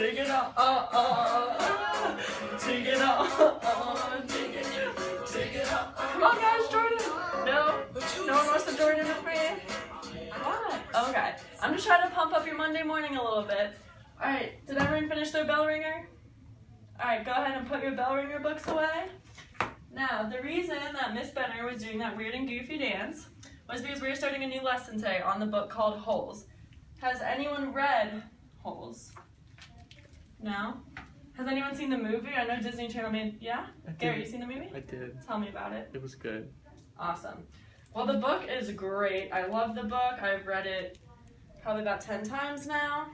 Take it out, take it out, take it out. Come on, guys, Jordan. No one wants to join in with me. What? Okay. I'm just trying to pump up your Monday morning a little bit. All right. Did everyone finish their bell ringer? All right. Go ahead and put your bell ringer books away. Now, the reason that Miss Benner was doing that weird and goofy dance was because we were starting a new lesson today on the book called Holes. Has anyone read Holes? No? Has anyone seen the movie? I know Disney Channel made, yeah? Garrett, you seen the movie? I did. Tell me about it. It was good. Awesome. Well, the book is great. I love the book. I've read it probably about 10 times now.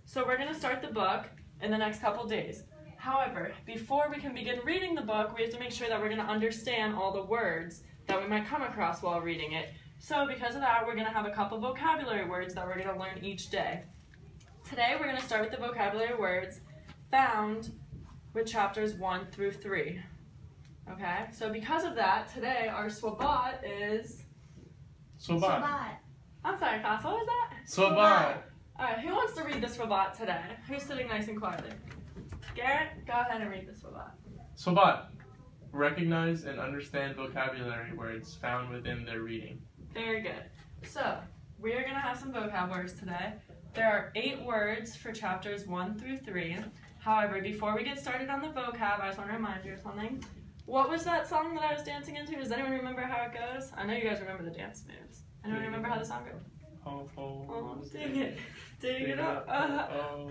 So we're going to start the book in the next couple days. However, before we can begin reading the book, we have to make sure that we're going to understand all the words that we might come across while reading it. So because of that, we're going to have a couple vocabulary words that we're going to learn each day. Today, we're going to start with the vocabulary words found with chapters 1 through 3. Okay, so because of that, today our swabat is... Swabat. I'm sorry, class, what was that? Swabat. Alright, who wants to read the swabat today? Who's sitting nice and quietly? Garrett, go ahead and read the swabat. Swabat. Recognize and understand vocabulary words found within their reading. Very good. So, we are going to have some vocab words today. There are 8 words for chapters 1 through 3. However, before we get started on the vocab, I just want to remind you of something. What was that song that I was dancing into? Does anyone remember how it goes? I know you guys remember the dance moves. Anyone remember how the song goes? Oh, dig it. Dig it up.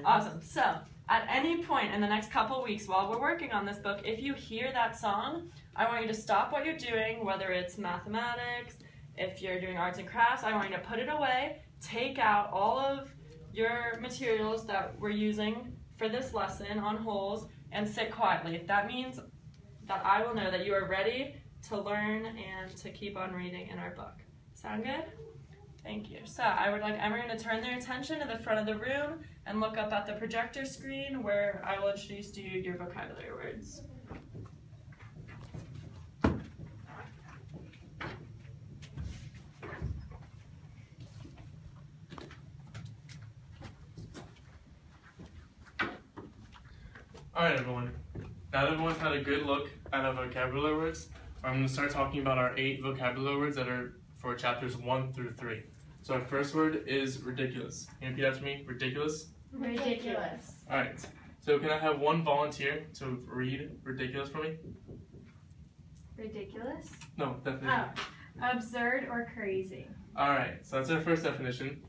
Awesome. So, at any point in the next couple weeks while we're working on this book, if you hear that song, I want you to stop what you're doing, whether it's mathematics, if you're doing arts and crafts, I want you to put it away, take out all of your materials that we're using for this lesson on holes, and sit quietly. That means that I will know that you are ready to learn and to keep on reading in our book. Sound good? Thank you. So I would like everyone to turn their attention to the front of the room and look up at the projector screen where I will introduce to you your vocabulary words. Alright everyone, now that everyone's had a good look at our vocabulary words, I'm going to start talking about our 8 vocabulary words that are for chapters 1 through 3. So our first word is ridiculous. Can you repeat after me? Ridiculous? Ridiculous. Alright, so can I have one volunteer to read ridiculous for me? Ridiculous? No, definition. Oh, absurd or crazy. Alright, so that's our first definition.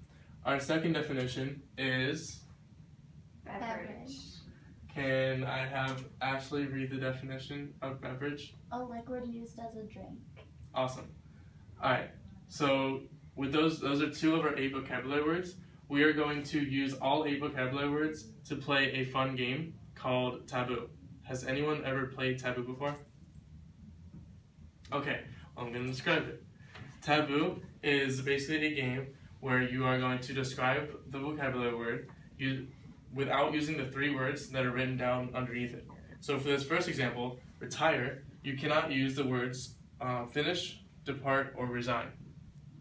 Our second definition is... Beverage. Can I have Ashley read the definition of beverage? A liquid used as a drink. Awesome. Alright, so with those are 2 of our 8 vocabulary words. We are going to use all 8 vocabulary words to play a fun game called Taboo. Has anyone ever played Taboo before? Okay, well, I'm going to describe it. Taboo is basically a game where you are going to describe the vocabulary word without using the 3 words that are written down underneath it. So for this first example, retire, you cannot use the words finish, depart, or resign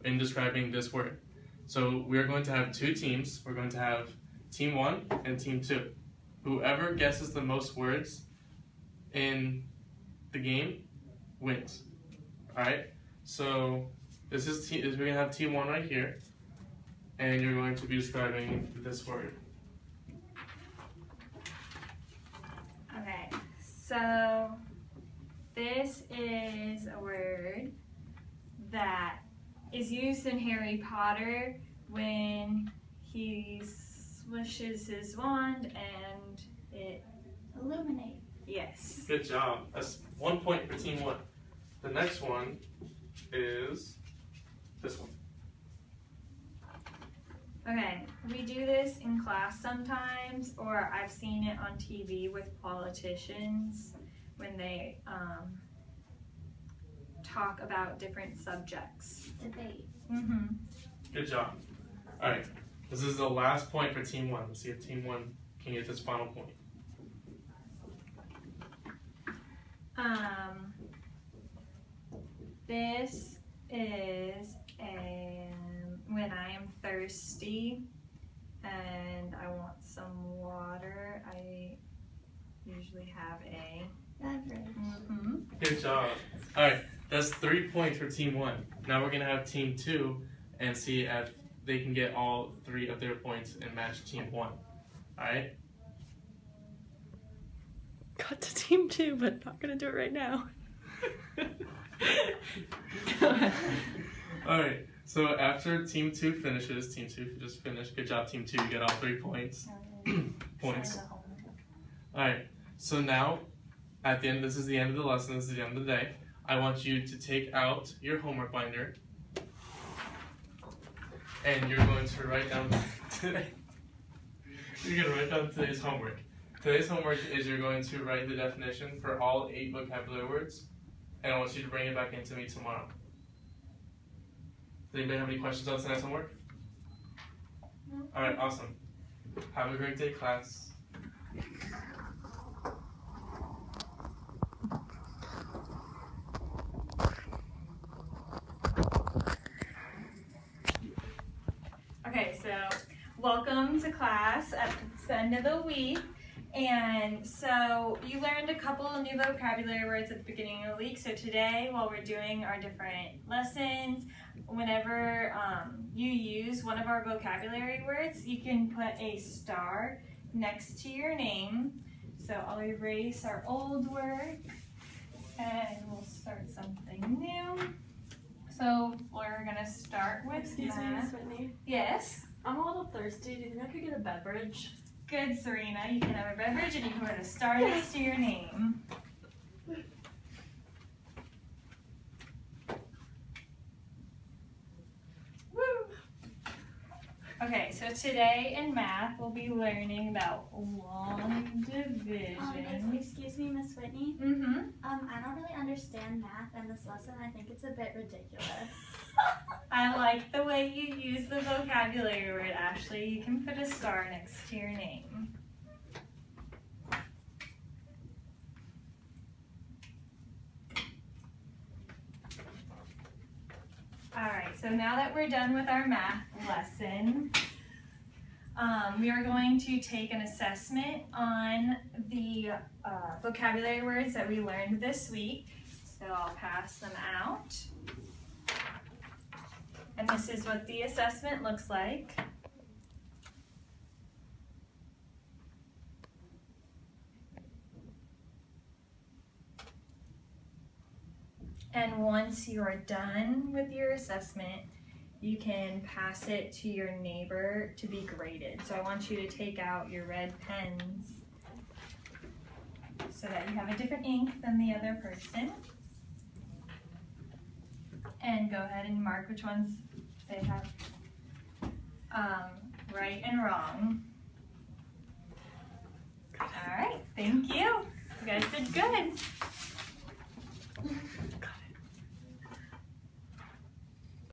in describing this word. So we are going to have 2 teams. We're going to have team 1 and team 2. Whoever guesses the most words in the game wins. Alright, so we're going to have team 1 right here, and you're going to be describing this word. Okay, so this is a word that is used in Harry Potter when he swishes his wand and it... Illuminate. Yes. Good job. That's 1 point for team 1. The next one is this one. Okay, we do this in class sometimes, or I've seen it on TV with politicians when they talk about different subjects. Debate. Mm-hmm. Good job. Alright, this is the last point for team 1. Let's see if team 1 can get this final point. This is when I am thirsty and I want some water. I usually have a Beverage. Good job. Alright, that's 3 points for team 1. Now we're going to have team 2 and see if they can get all 3 of their points and match team 1. Alright? Cut to team 2, but not gonna do it right now. Go ahead. Alright, so after team 2 finishes, team 2 just finished. Good job, team 2. You get all 3 points. Points. Alright, so now at the end, this is the end of the lesson, this is the end of the day. I want you to take out your homework binder and you're going to write down today. You're going to write down today's homework. Today's homework is you're going to write the definition for all 8 vocabulary words, and I want you to bring it back into me tomorrow. Does anybody have any questions on tonight's homework? No. Alright, awesome. Have a great day, class. Okay, so welcome to class at the end of the week. And so you learned a couple of new vocabulary words at the beginning of the week. So today, while we're doing our different lessons, whenever you use one of our vocabulary words, you can put a star next to your name. So I'll erase our old word and we'll start something new. So we're gonna start with Excuse me, Miss Whitney. Yes. I'm a little thirsty. Do you think I could get a beverage? Good, Serena. You can have a beverage and you can put a star next to your name. Woo! Okay, so today in math we'll be learning about long division. Excuse me, Miss Whitney. Mm-hmm. I don't really understand math in this lesson. I think it's a bit ridiculous. I like the way you use the vocabulary word, Ashley. You can put a star next to your name. Alright, so now that we're done with our math lesson, we are going to take an assessment on the vocabulary words that we learned this week. So I'll pass them out. And this is what the assessment looks like. And once you are done with your assessment, you can pass it to your neighbor to be graded. So I want you to take out your red pens so that you have a different ink than the other person. And go ahead and mark which ones they have right and wrong. All right, thank you. You guys did good.